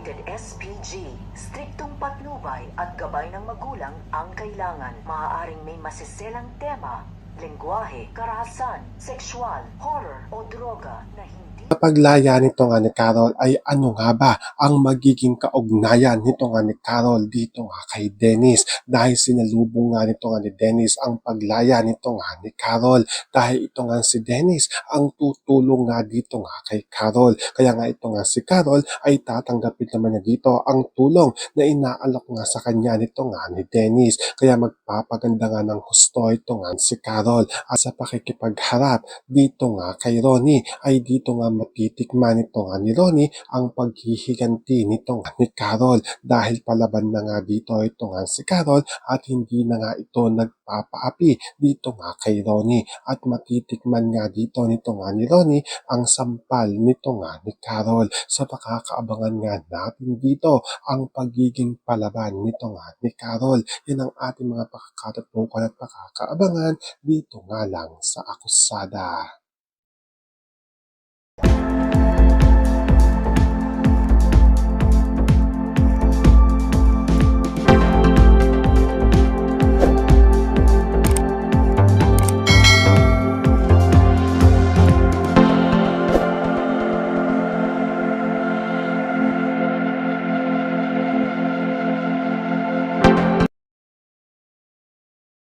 Rated SPG. Striktong patnubay at gabay ng magulang ang kailangan. Maaaring may masiselang tema, lengguwahe, karahasan, sexual, horror o droga na hindi Sa paglaya nito nga ni Carol ay ano nga ba ang magiging kaugnayan nito nga ni Carol dito nga kay Dennis, dahil sinalubong nga nito nga ni Dennis ang paglaya nito nga ni Carol, dahil ito nga si Dennis ang tutulong nga dito nga kay Carol. Kaya nga ito nga si Carol ay tatanggapin naman niya dito ang tulong na inaalok nga sa kanya nito nga ni Dennis. Kaya magpapaganda nga ng husto ito nga si Carol, at sa pakikipagharap dito nga kay Ronnie ay dito nga matitikman nito nga ni Ronnie ang paghihiganti nito nga ni Carol, dahil palaban na nga dito ito nga si Carol at hindi na nga ito nagpapaapi dito nga kay Ronnie, at matitikman nga dito nito nga ni Ronnie ang sampal nito nga ni Carol. Sa pakakaabangan nga natin dito ang pagiging palaban nito nga ni Carol. Yan ang ating mga pakakatutukan at pakakaabangan dito nga lang sa Akusada.